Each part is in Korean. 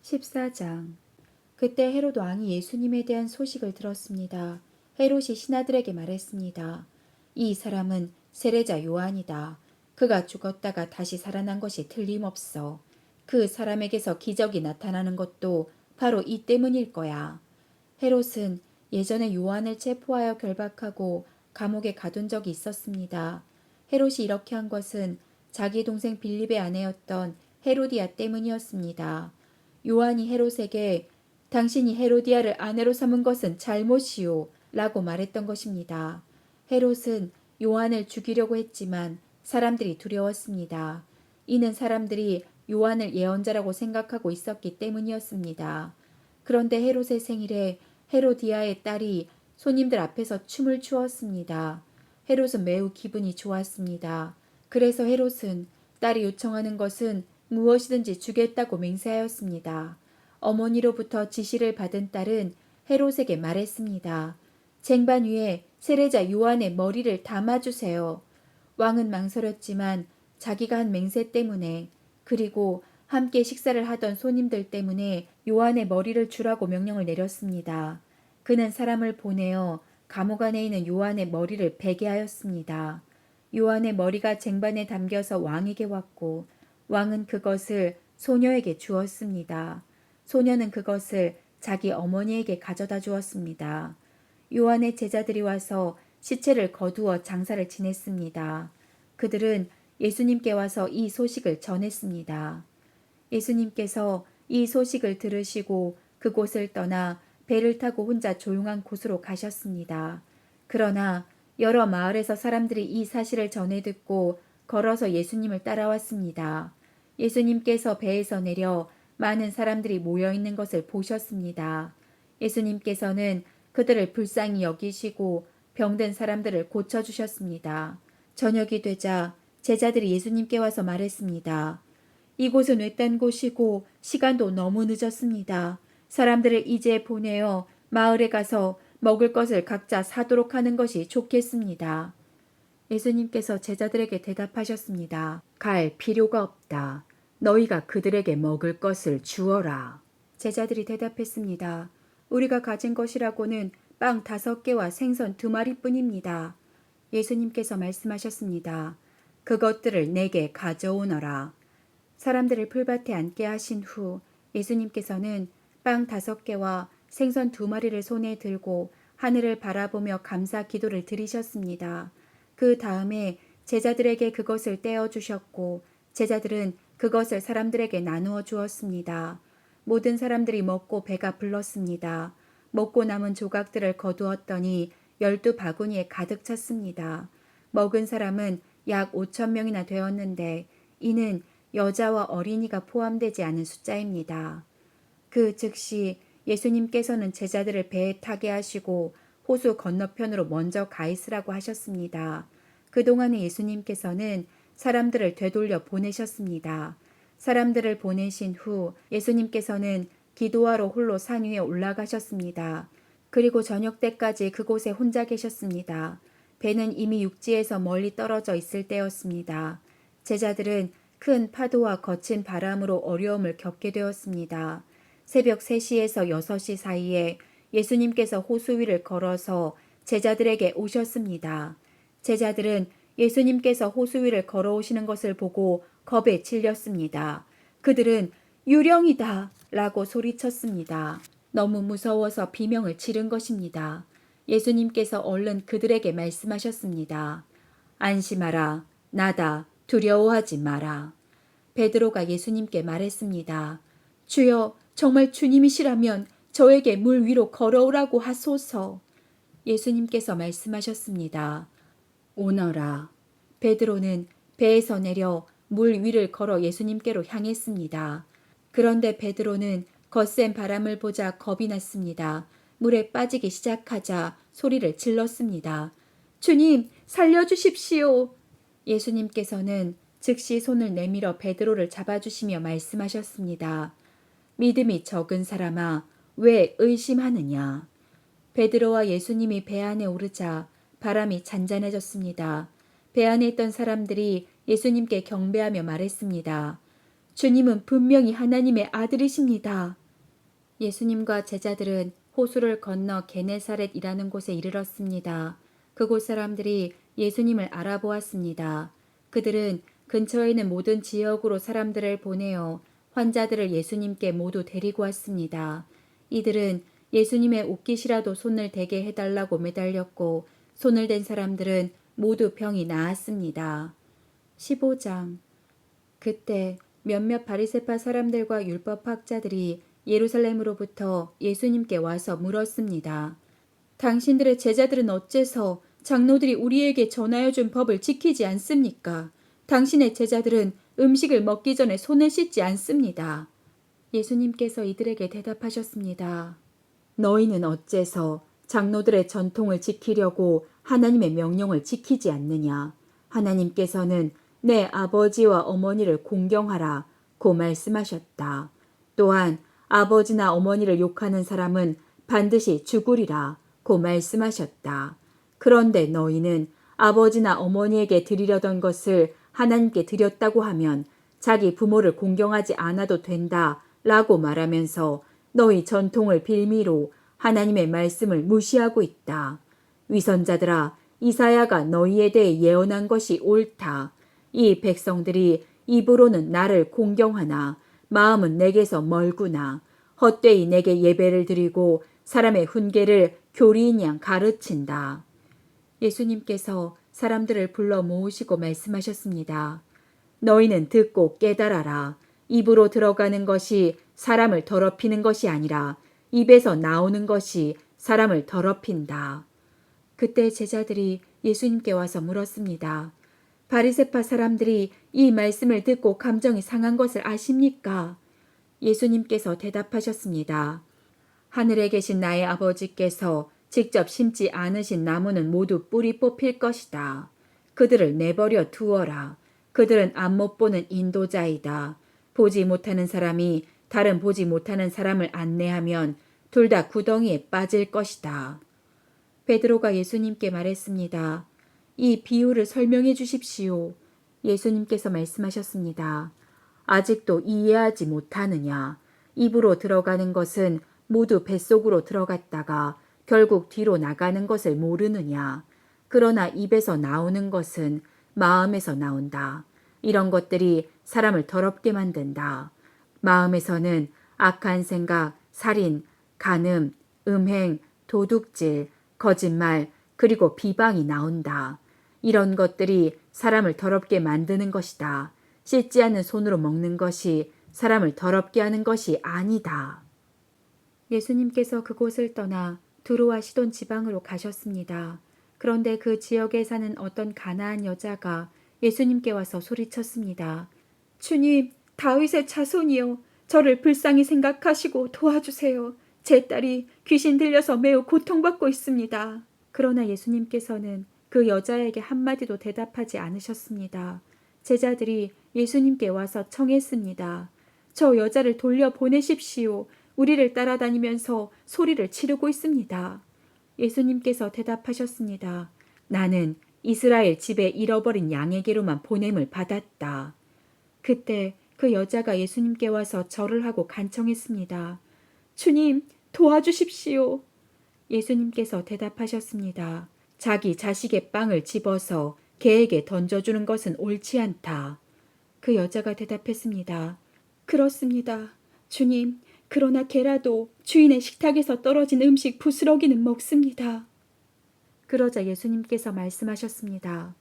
14장. 그때 헤롯 왕이 예수님에 대한 소식을 들었습니다. 헤롯이 신하들에게 말했습니다. 이 사람은 세례자 요한이다. 그가 죽었다가 다시 살아난 것이 틀림없어. 그 사람에게서 기적이 나타나는 것도 바로 이 때문일 거야. 헤롯은 예전에 요한을 체포하여 결박하고 감옥에 가둔 적이 있었습니다. 헤롯이 이렇게 한 것은 자기 동생 빌립의 아내였던 헤로디아 때문이었습니다. 요한이 헤롯에게 당신이 헤로디아를 아내로 삼은 것은 잘못이요 라고 말했던 것입니다. 헤롯은 요한을 죽이려고 했지만 사람들이 두려웠습니다. 이는 사람들이 요한을 예언자라고 생각하고 있었기 때문이었습니다. 그런데 헤롯의 생일에 헤로디아의 딸이 손님들 앞에서 춤을 추었습니다. 헤롯은 매우 기분이 좋았습니다. 그래서 헤롯은 딸이 요청하는 것은 무엇이든지 주겠다고 맹세하였습니다. 어머니로부터 지시를 받은 딸은 헤롯에게 말했습니다. 쟁반 위에 세례자 요한의 머리를 담아주세요. 왕은 망설였지만 자기가 한 맹세 때문에 그리고 함께 식사를 하던 손님들 때문에 요한의 머리를 주라고 명령을 내렸습니다. 그는 사람을 보내어 감옥 안에 있는 요한의 머리를 베게 하였습니다. 요한의 머리가 쟁반에 담겨서 왕에게 왔고 왕은 그것을 소녀에게 주었습니다. 소녀는 그것을 자기 어머니에게 가져다 주었습니다. 요한의 제자들이 와서 시체를 거두어 장사를 지냈습니다. 그들은 예수님께 와서 이 소식을 전했습니다. 예수님께서 이 소식을 들으시고 그곳을 떠나 배를 타고 혼자 조용한 곳으로 가셨습니다. 그러나 여러 마을에서 사람들이 이 사실을 전해 듣고 걸어서 예수님을 따라왔습니다. 예수님께서 배에서 내려 많은 사람들이 모여 있는 것을 보셨습니다. 예수님께서는 그들을 불쌍히 여기시고 병든 사람들을 고쳐주셨습니다. 저녁이 되자 제자들이 예수님께 와서 말했습니다. 이곳은 외딴 곳이고 시간도 너무 늦었습니다. 사람들을 이제 보내어 마을에 가서 먹을 것을 각자 사도록 하는 것이 좋겠습니다. 예수님께서 제자들에게 대답하셨습니다. 갈 필요가 없다. 너희가 그들에게 먹을 것을 주어라. 제자들이 대답했습니다. 우리가 가진 것이라고는 빵 5개와 생선 2마리뿐입니다. 예수님께서 말씀하셨습니다. 그것들을 내게 가져오너라. 사람들을 풀밭에 앉게 하신 후 예수님께서는 빵 5개와 생선 2마리를 손에 들고 하늘을 바라보며 감사 기도를 드리셨습니다. 그 다음에 제자들에게 그것을 떼어 주셨고 제자들은 그것을 사람들에게 나누어 주었습니다. 모든 사람들이 먹고 배가 불렀습니다. 먹고 남은 조각들을 거두었더니 12바구니에 가득 찼습니다. 먹은 사람은 약 5,000명이나 되었는데 이는 여자와 어린이가 포함되지 않은 숫자입니다. 그 즉시 예수님께서는 제자들을 배에 타게 하시고 호수 건너편으로 먼저 가 있으라고 하셨습니다. 그동안에 예수님께서는 사람들을 되돌려 보내셨습니다. 사람들을 보내신 후 예수님께서는 기도하러 홀로 산 위에 올라가셨습니다. 그리고 저녁 때까지 그곳에 혼자 계셨습니다. 배는 이미 육지에서 멀리 떨어져 있을 때였습니다. 제자들은 큰 파도와 거친 바람으로 어려움을 겪게 되었습니다. 새벽 3시에서 6시 사이에 예수님께서 호수 위를 걸어서 제자들에게 오셨습니다. 제자들은 예수님께서 호수 위를 걸어오시는 것을 보고 겁에 질렸습니다. 그들은 유령이다 라고 소리쳤습니다. 너무 무서워서 비명을 지른 것입니다. 예수님께서 얼른 그들에게 말씀하셨습니다. 안심하라. 나다. 두려워하지 마라. 베드로가 예수님께 말했습니다. 주여, 정말 주님이시라면 저에게 물 위로 걸어오라고 하소서. 예수님께서 말씀하셨습니다. 오너라. 베드로는 배에서 내려 물 위를 걸어 예수님께로 향했습니다. 그런데 베드로는 거센 바람을 보자 겁이 났습니다. 물에 빠지기 시작하자 소리를 질렀습니다. 주님, 살려주십시오. 예수님께서는 즉시 손을 내밀어 베드로를 잡아주시며 말씀하셨습니다. 믿음이 적은 사람아, 왜 의심하느냐? 베드로와 예수님이 배 안에 오르자 바람이 잔잔해졌습니다. 배 안에 있던 사람들이 예수님께 경배하며 말했습니다. 주님은 분명히 하나님의 아들이십니다. 예수님과 제자들은 호수를 건너 게네사렛이라는 곳에 이르렀습니다. 그곳 사람들이 예수님을 알아보았습니다. 그들은 근처에 있는 모든 지역으로 사람들을 보내어 환자들을 예수님께 모두 데리고 왔습니다. 이들은 예수님의 옷깃이라도 손을 대게 해달라고 매달렸고 손을 댄 사람들은 모두 병이 나았습니다. 15장. 그때 몇몇 바리새파 사람들과 율법학자들이 예루살렘으로부터 예수님께 와서 물었습니다. 당신들의 제자들은 어째서 장로들이 우리에게 전하여 준 법을 지키지 않습니까? 당신의 제자들은 음식을 먹기 전에 손을 씻지 않습니다. 예수님께서 이들에게 대답하셨습니다. 너희는 어째서 장로들의 전통을 지키려고 하나님의 명령을 지키지 않느냐? 하나님께서는 내 아버지와 어머니를 공경하라 고 말씀하셨다. 또한 아버지나 어머니를 욕하는 사람은 반드시 죽으리라 고 말씀하셨다. 그런데 너희는 아버지나 어머니에게 드리려던 것을 하나님께 드렸다고 하면 자기 부모를 공경하지 않아도 된다 라고 말하면서 너희 전통을 빌미로 하나님의 말씀을 무시하고 있다. 위선자들아, 이사야가 너희에 대해 예언한 것이 옳다. 이 백성들이 입으로는 나를 공경하나 마음은 내게서 멀구나. 헛되이 내게 예배를 드리고 사람의 훈계를 교리인 양 가르친다. 예수님께서 사람들을 불러 모으시고 말씀하셨습니다. 너희는 듣고 깨달아라. 입으로 들어가는 것이 사람을 더럽히는 것이 아니라 입에서 나오는 것이 사람을 더럽힌다. 그때 제자들이 예수님께 와서 물었습니다. 바리새파 사람들이 이 말씀을 듣고 감정이 상한 것을 아십니까? 예수님께서 대답하셨습니다. 하늘에 계신 나의 아버지께서 직접 심지 않으신 나무는 모두 뿌리 뽑힐 것이다. 그들을 내버려 두어라. 그들은 안못 보는 인도자이다. 보지 못하는 사람이 다른 보지 못하는 사람을 안내하면 둘 다 구덩이에 빠질 것이다. 베드로가 예수님께 말했습니다. 이 비유를 설명해 주십시오. 예수님께서 말씀하셨습니다. 아직도 이해하지 못하느냐? 입으로 들어가는 것은 모두 뱃속으로 들어갔다가 결국 뒤로 나가는 것을 모르느냐? 그러나 입에서 나오는 것은 마음에서 나온다. 이런 것들이 사람을 더럽게 만든다. 마음에서는 악한 생각, 살인, 간음, 음행, 도둑질, 거짓말, 그리고 비방이 나온다. 이런 것들이 사람을 더럽게 만드는 것이다. 씻지 않은 손으로 먹는 것이 사람을 더럽게 하는 것이 아니다. 예수님께서 그곳을 떠나 두로와 시돈 지방으로 가셨습니다. 그런데 그 지역에 사는 어떤 가나안 여자가 예수님께 와서 소리쳤습니다. 주님, 다윗의 자손이여, 저를 불쌍히 생각하시고 도와주세요. 제 딸이 귀신 들려서 매우 고통받고 있습니다. 그러나 예수님께서는 그 여자에게 한마디도 대답하지 않으셨습니다. 제자들이 예수님께 와서 청했습니다. 저 여자를 돌려보내십시오. 우리를 따라다니면서 소리를 지르고 있습니다. 예수님께서 대답하셨습니다. 나는 이스라엘 집에 잃어버린 양에게로만 보냄을 받았다. 그때 그 여자가 예수님께 와서 절을 하고 간청했습니다. 주님, 도와주십시오. 예수님께서 대답하셨습니다. 자기 자식의 빵을 집어서 개에게 던져주는 것은 옳지 않다. 그 여자가 대답했습니다. 그렇습니다. 주님, 그러나 개라도 주인의 식탁에서 떨어진 음식 부스러기는 먹습니다. 그러자 예수님께서 말씀하셨습니다.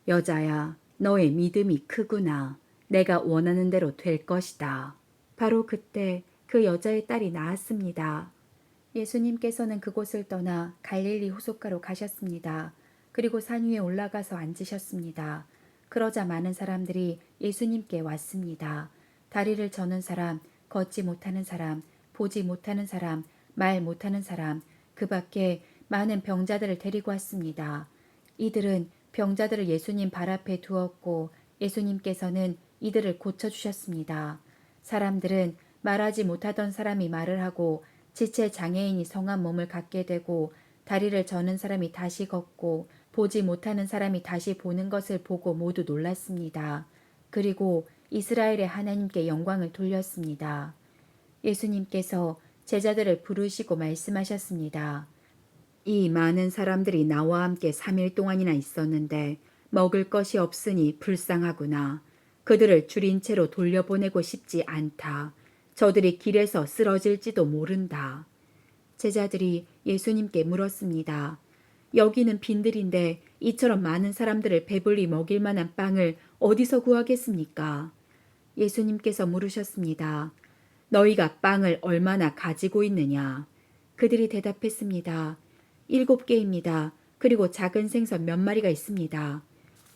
여자야, 너의 믿음이 크구나. 내가 원하는 대로 될 것이다. 바로 그때 그 여자의 딸이 나았습니다. 예수님께서는 그곳을 떠나 갈릴리 호숫가로 가셨습니다. 그리고 산 위에 올라가서 앉으셨습니다. 그러자 많은 사람들이 예수님께 왔습니다. 다리를 저는 사람, 걷지 못하는 사람, 보지 못하는 사람, 말 못하는 사람, 그 밖에 많은 병자들을 데리고 왔습니다. 이들은 병자들을 예수님 발 앞에 두었고 예수님께서는 이들을 고쳐주셨습니다. 사람들은 말하지 못하던 사람이 말을 하고 지체 장애인이 성한 몸을 갖게 되고 다리를 저는 사람이 다시 걷고 보지 못하는 사람이 다시 보는 것을 보고 모두 놀랐습니다. 그리고 이스라엘의 하나님께 영광을 돌렸습니다. 예수님께서 제자들을 부르시고 말씀하셨습니다. 이 많은 사람들이 나와 함께 3일 동안이나 있었는데 먹을 것이 없으니 불쌍하구나. 그들을 줄인 채로 돌려보내고 싶지 않다. 저들이 길에서 쓰러질지도 모른다. 제자들이 예수님께 물었습니다. 여기는 빈들인데 이처럼 많은 사람들을 배불리 먹일 만한 빵을 어디서 구하겠습니까? 예수님께서 물으셨습니다. 너희가 빵을 얼마나 가지고 있느냐? 그들이 대답했습니다. 7개입니다. 그리고 작은 생선 몇 마리가 있습니다.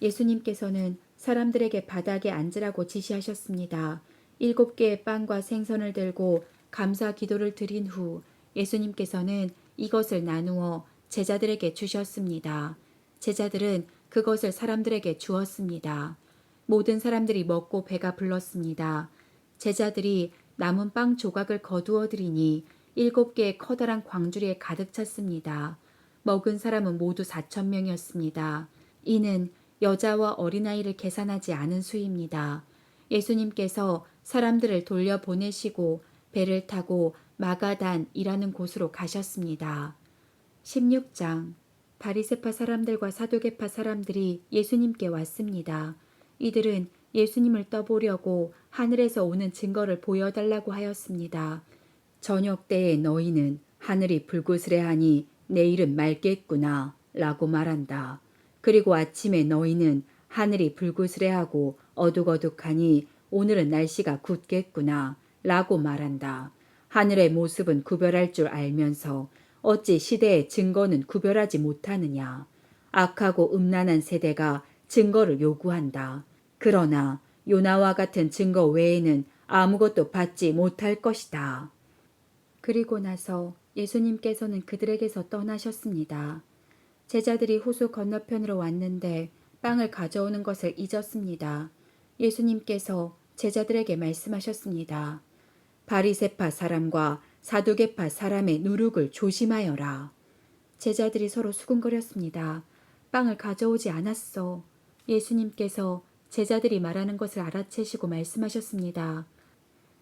예수님께서는 사람들에게 바닥에 앉으라고 지시하셨습니다. 7개의 빵과 생선을 들고 감사 기도를 드린 후 예수님께서는 이것을 나누어 제자들에게 주셨습니다. 제자들은 그것을 사람들에게 주었습니다. 모든 사람들이 먹고 배가 불렀습니다. 제자들이 남은 빵 조각을 거두어 드리니 7개의 커다란 광주리에 가득 찼습니다. 먹은 사람은 모두 4,000명이었습니다. 이는 여자와 어린아이를 계산하지 않은 수입니다. 예수님께서 사람들을 돌려보내시고 배를 타고 마가단이라는 곳으로 가셨습니다. 16장 바리새파 사람들과 사두개파 사람들이 예수님께 왔습니다. 이들은 예수님을 떠보려고 하늘에서 오는 증거를 보여달라고 하였습니다. 저녁 때에 너희는 하늘이 불그스레하니 내일은 맑겠구나 라고 말한다. 그리고 아침에 너희는 하늘이 불그스레하고 어둑어둑하니 오늘은 날씨가 굳겠구나 라고 말한다. 하늘의 모습은 구별할 줄 알면서 어찌 시대의 증거는 구별하지 못하느냐. 악하고 음란한 세대가 증거를 요구한다. 그러나 요나와 같은 증거 외에는 아무것도 받지 못할 것이다. 그리고 나서 예수님께서는 그들에게서 떠나셨습니다. 제자들이 호수 건너편으로 왔는데 빵을 가져오는 것을 잊었습니다. 예수님께서 제자들에게 말씀하셨습니다. 바리새파 사람과 사두개파 사람의 누룩을 조심하여라. 제자들이 서로 수군거렸습니다. 빵을 가져오지 않았어. 예수님께서 제자들이 말하는 것을 알아채시고 말씀하셨습니다.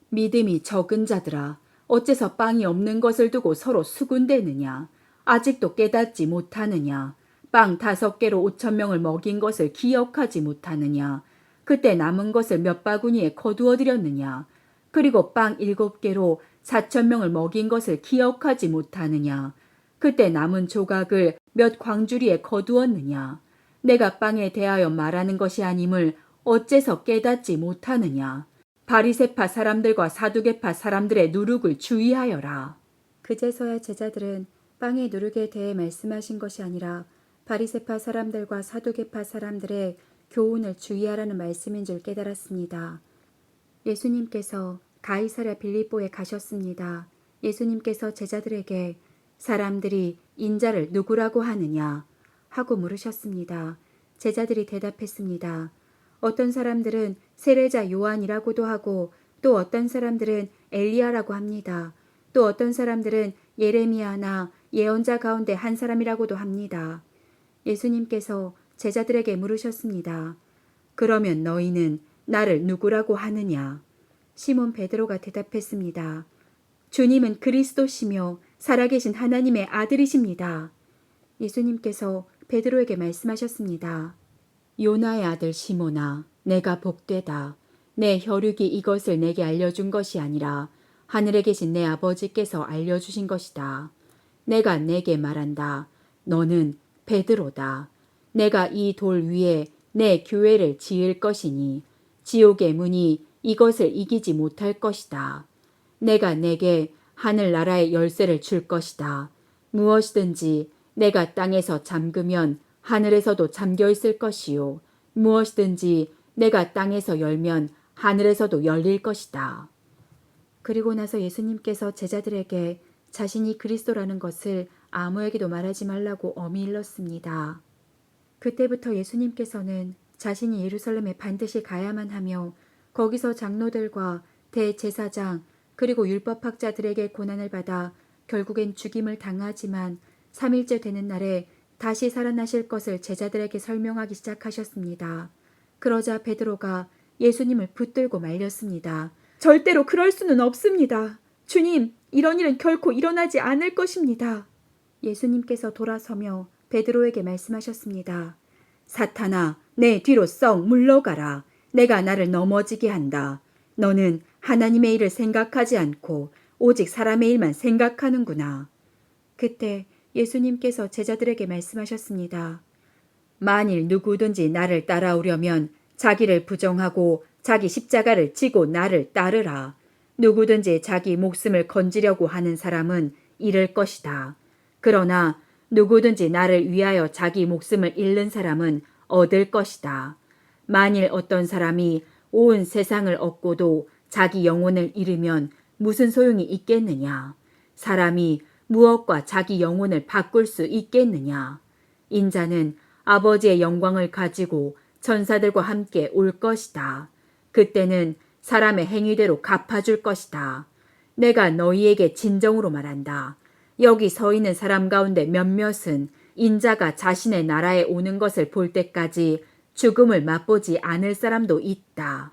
믿음이 적은 자들아, 어째서 빵이 없는 것을 두고 서로 수군대느냐? 아직도 깨닫지 못하느냐? 빵 5개로 5,000명을 먹인 것을 기억하지 못하느냐? 그때 남은 것을 몇 바구니에 거두어 드렸느냐? 그리고 빵 7개로 4,000명을 먹인 것을 기억하지 못하느냐? 그때 남은 조각을 몇 광주리에 거두었느냐? 내가 빵에 대하여 말하는 것이 아님을 어째서 깨닫지 못하느냐? 바리새파 사람들과 사두개파 사람들의 누룩을 주의하여라. 그제서야 제자들은 빵의 누룩에 대해 말씀하신 것이 아니라 바리새파 사람들과 사두개파 사람들의 교훈을 주의하라는 말씀인 줄 깨달았습니다. 예수님께서 가이사랴 빌립보에 가셨습니다. 예수님께서 제자들에게 사람들이 인자를 누구라고 하느냐 하고 물으셨습니다. 제자들이 대답했습니다. 어떤 사람들은 세례자 요한이라고도 하고 또 어떤 사람들은 엘리야라고 합니다. 또 어떤 사람들은 예레미야나 예언자 가운데 한 사람이라고도 합니다. 예수님께서 제자들에게 물으셨습니다. 그러면 너희는 나를 누구라고 하느냐? 시몬 베드로가 대답했습니다. 주님은 그리스도시며 살아계신 하나님의 아들이십니다. 예수님께서 베드로에게 말씀하셨습니다. 요나의 아들 시몬아, 내가 복되다. 내 혈육이 이것을 내게 알려준 것이 아니라 하늘에 계신 내 아버지께서 알려주신 것이다. 내가 내게 말한다. 너는 베드로다. 내가 이 돌 위에 내 교회를 지을 것이니 지옥의 문이 이것을 이기지 못할 것이다. 내가 내게 하늘나라의 열쇠를 줄 것이다. 무엇이든지 내가 땅에서 잠그면 하늘에서도 잠겨 있을 것이요. 무엇이든지 내가 땅에서 열면 하늘에서도 열릴 것이다. 그리고 나서 예수님께서 제자들에게 자신이 그리스도라는 것을 아무에게도 말하지 말라고 엄히 일렀습니다. 그때부터 예수님께서는 자신이 예루살렘에 반드시 가야만 하며 거기서 장로들과 대제사장 그리고 율법학자들에게 고난을 받아 결국엔 죽임을 당하지만 3일째 되는 날에 다시 살아나실 것을 제자들에게 설명하기 시작하셨습니다. 그러자 베드로가 예수님을 붙들고 말렸습니다. 절대로 그럴 수는 없습니다. 주님, 이런 일은 결코 일어나지 않을 것입니다. 예수님께서 돌아서며 베드로에게 말씀하셨습니다. 사탄아, 내 뒤로 썩 물러가라. 내가 나를 넘어지게 한다. 너는 하나님의 일을 생각하지 않고 오직 사람의 일만 생각하는구나. 그때 예수님께서 제자들에게 말씀하셨습니다. 만일 누구든지 나를 따라오려면 자기를 부정하고 자기 십자가를 지고 나를 따르라. 누구든지 자기 목숨을 건지려고 하는 사람은 잃을 것이다. 그러나 누구든지 나를 위하여 자기 목숨을 잃는 사람은 얻을 것이다. 만일 어떤 사람이 온 세상을 얻고도 자기 영혼을 잃으면 무슨 소용이 있겠느냐? 사람이 무엇과 자기 영혼을 바꿀 수 있겠느냐? 인자는 아버지의 영광을 가지고 천사들과 함께 올 것이다. 그때는 사람의 행위대로 갚아줄 것이다. 내가 너희에게 진정으로 말한다. 여기 서 있는 사람 가운데 몇몇은 인자가 자신의 나라에 오는 것을 볼 때까지 죽음을 맛보지 않을 사람도 있다.